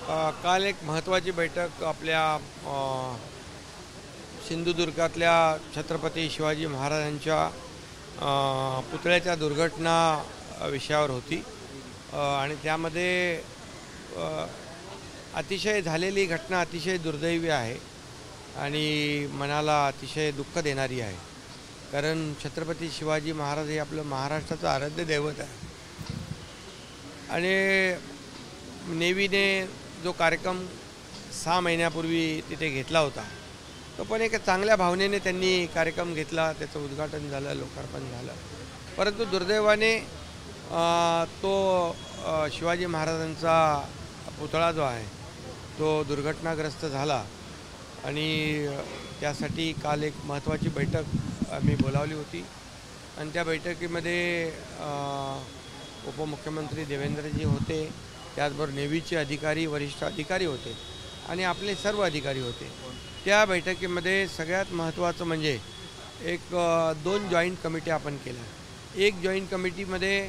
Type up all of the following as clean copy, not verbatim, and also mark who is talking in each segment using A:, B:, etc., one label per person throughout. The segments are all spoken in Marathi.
A: काल एक महत्त्वाची बैठक आपल्या सिंधुदुर्गातल्या छत्रपती शिवाजी महाराजांच्या पुतळ्याच्या दुर्घटना विषयावर होती आणि त्यामध्ये अतिशय झालेली घटना अतिशय दुर्दैवी आहे आणि मनाला अतिशय दुःख देणारी आहे. कारण छत्रपती शिवाजी महाराज हे आपलं महाराष्ट्राचं आराध्य दैवत आहे आणि नेव्हीने जो कार्यक्रम 6 महिन्यापूर्वी तिथे घेतला होता तो पण एक चांगल्या भावनेने त्यांनी कार्यक्रम घेतला, त्याचं उद्घाटन झालं, लोकार्पण झालं. परंतु दुर्दैवाने तो शिवाजी महाराजांचा पुतळा जो आहे तो दुर्घटनाग्रस्त झाला आणि त्यासाठी काल एक महत्त्वाची बैठक आम्ही बोलावली होती आणि त्या बैठकीमध्ये उपमुख्यमंत्री देवेंद्रजी होते, त्याचबरोबर नेव्हीचे अधिकारी, वरिष्ठ अधिकारी होते आणि आपले सर्व अधिकारी होते. त्या बैठकीमध्ये सगळ्यात महत्त्वाचं म्हणजे एक 2 जॉईंट कमिटी आपण केल्या. एक जॉईंट कमिटीमध्ये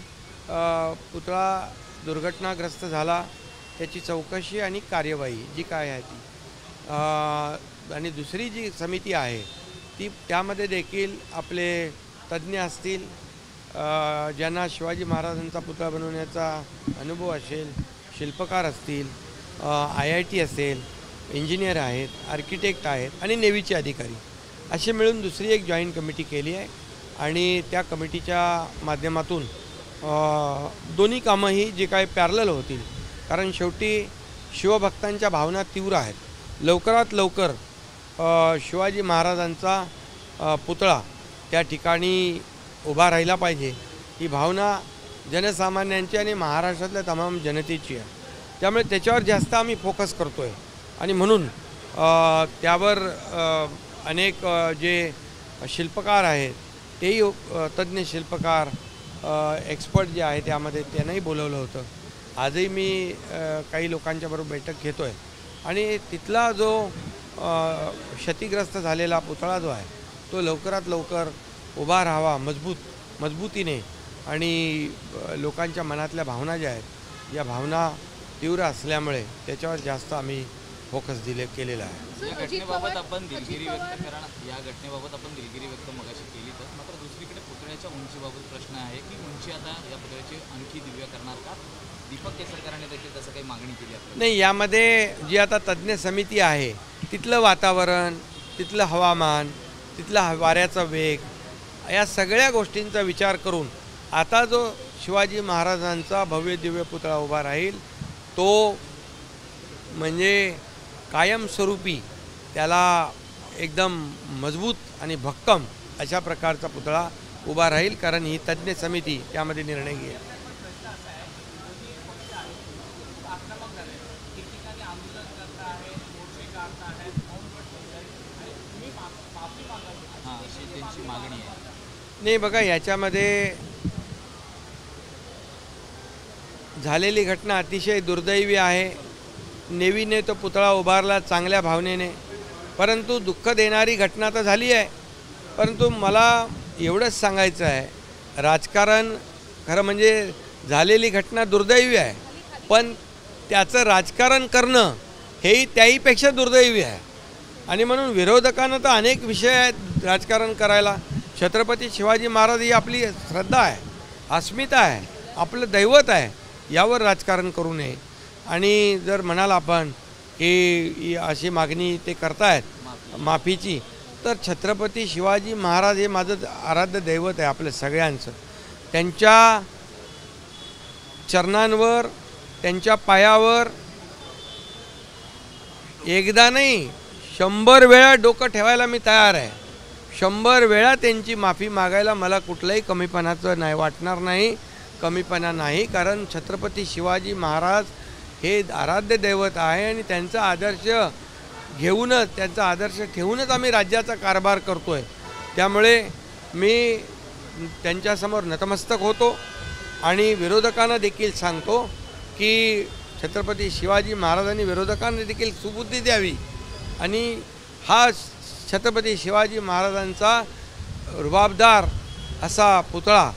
A: पुतळा दुर्घटनाग्रस्त झाला त्याची चौकशी आणि कार्यवाही जी काय आहे ती, आणि दुसरी जी समिती आहे ती त्यामध्ये देखील आपले तज्ज्ञ असतील, ज्यांना शिवाजी महाराजांचा पुतळा बनवण्याचा अनुभव असेल, शिल्पकार असतील, IIT असेल, इंजिनियर आहेत, आर्किटेक्ट आहेत आणि नेव्हीचे अधिकारी असे मिळून दुसरी एक जॉईंट कमिटी केली आहे आणि त्या कमिटीच्या माध्यमातून दोन्ही कामंही जे काय पॅरलल होतील. कारण शेवटी शिवभक्तांच्या भावना तीव्र आहेत. लवकरात लवकर शिवाजी महाराजांचा पुतळा त्या ठिकाणी उभा राहिला पाहिजे ही भावना जनसामान्यांची आणि महाराष्ट्रातल्या तमाम जनतेची आहे. त्यामुळे त्याच्यावर जास्त आम्ही फोकस करतो आहे आणि म्हणून त्यावर अनेक जे शिल्पकार आहेत तेही तज्ज्ञ शिल्पकार एक्सपर्ट जे आहे त्यामध्ये त्यांनाही बोलवलं होतं. आजही मी काही लोकांच्याबरोबर बैठक घेतो आहे आणि तिथला जो क्षतिग्रस्त झालेला पुतळा जो आहे तो लवकरात लवकर उभा राहावा मजबूतीने आणि लोकांच्या मनातल्या भावना ज्या आहेत या भावना तीव्र असल्यामुळे त्याच्यावर जास्त आम्ही फोकस केलेला आहे.
B: या घटनेबाबत आपण दिलगिरी व्यक्त मगाशी केली, तर मात्र दुसरीकडे पुतळ्याच्या उंचीबाबत प्रश्न आहे की उंची आता या पुतळ्याची आणखी दिव्य करणार का? दीपक केसरकरांनी देखील तसं काही मागणी केली आहे?
A: नाही, यामध्ये जी आता तज्ज्ञ समिती आहे तिथलं वातावरण, तिथलं हवामान, तिथला वाऱ्याचा वेग या सगळ्या गोष्टींचा विचार करून आता जो शिवाजी महाराजांचा भव्य दिव्य पुतळा उभा राहील तो म्हणजे कायमस्वरूपी त्याला एकदम मजबूत आणि भक्कम अशा प्रकारचा पुतळा उभा राहील. कारण ही तज्ज्ञ समिती त्यामध्ये निर्णय घेईल. नाही बघा, याच्यामध्ये झालेली घटना अतिशय दुर्दैवी आहे. नेव्हीने तो पुतळा उभारला चांगल्या भावनेने, परंतु दुःख देणारी घटना तर झाली आहे. परंतु मला एवढंच सांगायचं आहे, राजकारण खरं म्हणजे झालेली घटना दुर्दैवी आहे पण त्याचं राजकारण करणं हेही त्याहीपेक्षा दुर्दैवी आहे. आणि म्हणून विरोधकांना तर अनेक विषय आहेत राजकारण करायला. छत्रपती शिवाजी महाराज ही आपली श्रद्धा आहे, अस्मिता आहे, आपलं दैवत आहे, यावर राजकारण करू नये. आणि जर म्हणाल आपण की अशी मागणी ते करतायत माफीची, तर छत्रपती शिवाजी महाराज हे माझं आराध्य दैवत आहे आपल्या सगळ्यांचं. त्यांच्या चरणांवर, त्यांच्या पायावर एकदा नाही 100 वेळा डोकं ठेवायला मी तयार आहे. 100 वेळा त्यांची माफी मागायला मला कुठलंही कमीपणाचं नाही वाटणार नाही, कमीपणा नाही. कारण छत्रपती शिवाजी महाराज हे आराध्य दैवत आहे आणि त्यांचा आदर्श घेऊनच, त्यांचा आदर्श ठेवूनच आम्ही राज्याचा कारभार करतो आहे. त्यामुळे मी त्यांच्यासमोर नतमस्तक होतो आणि विरोधकांना देखील सांगतो की छत्रपती शिवाजी महाराजांनी विरोधकांना देखील सुबुद्धी द्यावी आणि हा छत्रपती शिवाजी महाराजांचा रुबाबदार असा पुतळा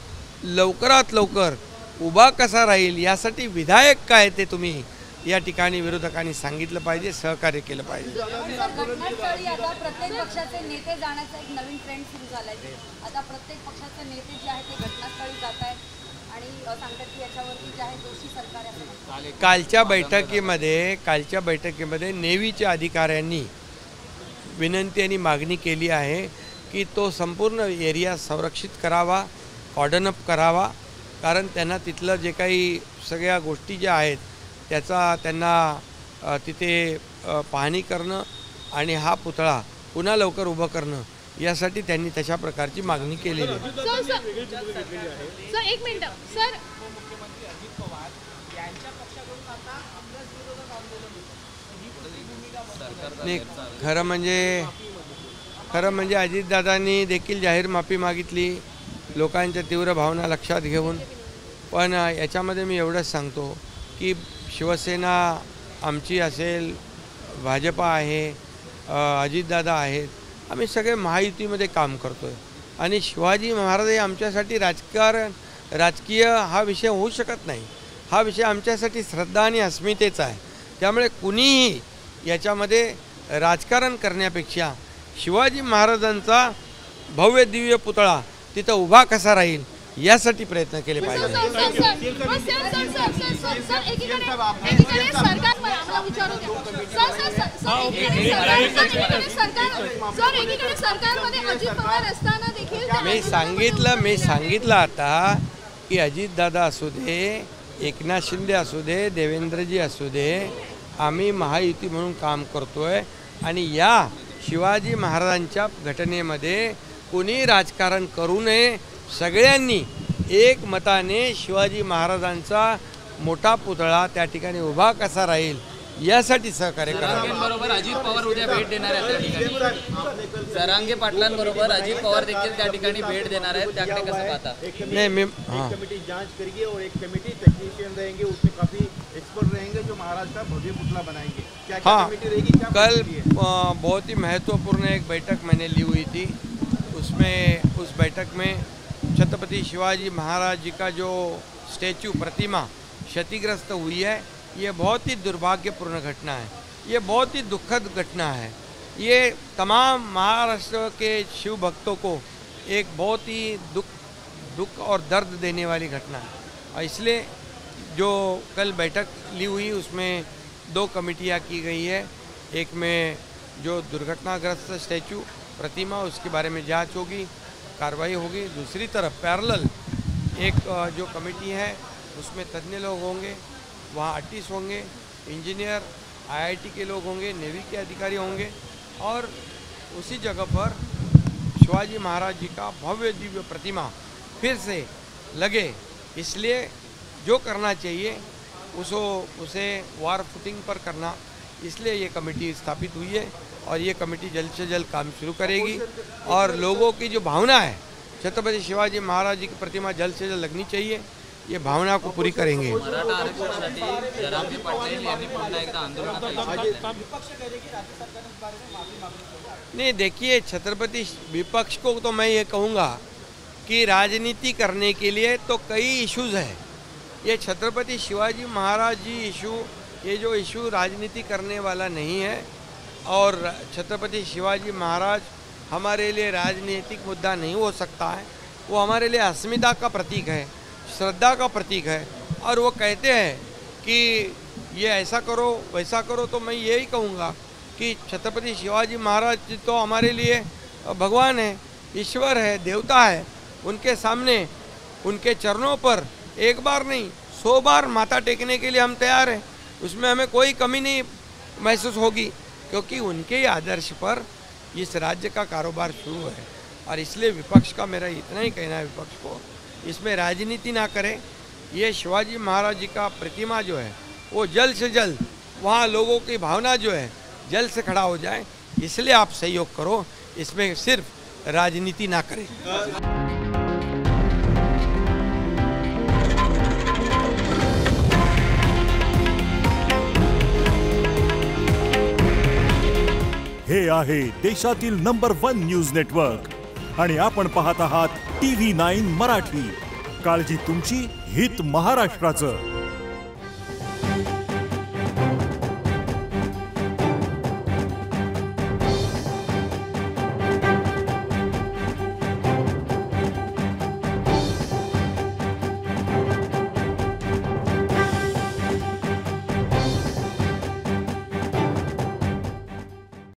A: लवकरात लवकर उभा कसा राहील यासाठी विधायक काय ते तुम्ही या ठिकाणी विरोधकांनी सांगितलं पाहिजे, सहकार्य केलं पाहिजे.
C: घटनास्थळी आता प्रत्येक पक्षाचे नेते जाण्याचा एक नवीन ट्रेंड सुरू झालाय. आता प्रत्येक पक्षाचे नेते जे आहेत ते घटनास्थळी जात आहेत आणि सांगतात की याच्यावरती जे आहे दोषी सरकार आहे असं म्हणतात. कालच्या बैठकीमध्ये नेव्हीच्या अधिकाऱ्यांनी विनंती आणि मागणी केली आहे की तो संपूर्ण एरिया संरक्षित करावा, कॉर्डन अप करावा, कारण त्यांना तिथलं जे काही सगळ्या गोष्टी ज्या आहेत त्याचा त्यांना तिथे पाहणी करणं आणि हा पुतळा पुन्हा लवकर उभं करणं यासाठी त्यांनी तशा प्रकारची मागणी केलेली आहे.
D: सर एक मिनिट सर,
A: नाही, खरं म्हणजे अजितदादांनी देखील जाहीर माफी मागितली लोकांच्या तीव्र भावना लक्षात घेऊन. पण याच्यामध्ये मी एवढंच सांगतो की शिवसेना आमची असेल, भाजपा आहे, अजितदादा आहेत, आम्ही सगळे महायुतीमध्ये काम करतो आहे आणि शिवाजी महाराज हे आमच्यासाठी राजकीय हा विषय होऊ शकत नाही. हा विषय आमच्यासाठी श्रद्धा आणि अस्मितेचा आहे. त्यामुळे कुणीही याच्यामध्ये राजकारण करण्यापेक्षा शिवाजी महाराजांचा भव्य दिव्य पुतळा तिथं उभा कसा राहील यासाठी प्रयत्न केले पाहिजे. मी सांगितलं आता की अजितदादा असू दे, एकनाथ शिंदे असू दे, देवेंद्रजी असू दे, आम्ही महायुती म्हणून काम करतोय आणि या शिवाजी महाराजांच्या घटनेमध्ये कोणी राजकारण करू नये. सगळ्यांनी एक मताने शिवाजी महाराजांचा मोठा पुतळा त्या ठिकाणी उभा कसा राहील यासाठी सहकार्य करावे.
B: बरोबर अजित पवार उद्या भेट देणार आहेत त्या ठिकाणी. जरांगे पाटलांबरोबर अजित पवार देखील त्या ठिकाणी भेट देणार आहेत, त्याकडे कसं पाहता?
A: नहीं, मैं
E: कमेटी जांच करेगी और एक कमेटी टेक्नीशियन रहेंगे, उसमें काफ़ी एक्सपर्ट रहेंगे जो महाराज का भव्य पुतला बनाएंगे. क्या कमेटी रहेगी?
A: कल बहुत ही महत्वपूर्ण एक बैठक मैंने ली हुई थी. उस बैठक में छत्रपति शिवाजी महाराज जी का जो स्टैचू प्रतिमा क्षतिग्रस्त हुई है, ये बहुत ही दुर्भाग्यपूर्ण घटना है, ये बहुत ही दुखद घटना है. ये तमाम महाराष्ट्र के शिव भक्तों को एक बहुत ही दुख और दर्द देने वाली घटना है. और इसलिए जो कल बैठक ली हुई उसमें 2 कमेटियाँ की गई है. एक में जो दुर्घटनाग्रस्त स्टैचू प्रतिमा उसके बारे में जांच होगी, कार्रवाई होगी. दूसरी तरफ पैरेलल एक जो कमेटी है उसमें तज्ञ लोग होंगे, वहाँ आर्टिस्ट होंगे, इंजीनियर, IIT के लोग होंगे, नेवी के अधिकारी होंगे और उसी जगह पर शिवाजी महाराज जी का भव्य दिव्य प्रतिमा फिर से लगे. इसलिए जो करना चाहिए उसे वार फुटिंग पर करना, इसलिए ये कमेटी स्थापित हुई है और ये कमेटी जल्द से जल्द काम शुरू करेगी. और लोगों की जो भावना है छत्रपति शिवाजी महाराज जी की प्रतिमा जल्द से जल्द लगनी चाहिए, ये भावना को पूरी करेंगे. नहीं, देखिए, छत्रपति विपक्ष को तो मैं ये कहूँगा कि राजनीति करने के लिए तो कई इश्यूज है. ये छत्रपति शिवाजी महाराज जी इशू, ये जो इशू राजनीति करने वाला नहीं है. और छत्रपति शिवाजी महाराज हमारे लिए राजनीतिक मुद्दा नहीं हो सकता है. वो हमारे लिए अस्मिता का प्रतीक है, श्रद्धा का प्रतीक है. और वो कहते हैं कि ये ऐसा करो वैसा करो, तो मैं यही कहूँगा कि छत्रपति शिवाजी महाराज जी तो हमारे लिए भगवान है, ईश्वर है, देवता है. उनके सामने, उनके चरणों पर एक बार नहीं 100 बार माथा टेकने के लिए हम तैयार हैं. उसमें हमें कोई कमी नहीं महसूस होगी, क्योंकि उनके ही आदर्श पर इस राज्य का कारोबार शुरू है. और इसलिए विपक्ष का मेरा इतना ही कहना है, विपक्ष को इसमें राजनीति ना करें. ये शिवाजी महाराज जी का प्रतिमा जो है वो जल्द से जल्द वहाँ लोगों की भावना जो है जल्द से खड़ा हो जाए, इसलिए आप सहयोग करो, इसमें सिर्फ राजनीति ना करें.
F: हे आहे देशातील नंबर 1 न्यूज नेटवर्क आणि आपण पाहत आहात TV9 मराठी. काळजी तुमची, हित महाराष्ट्राचं.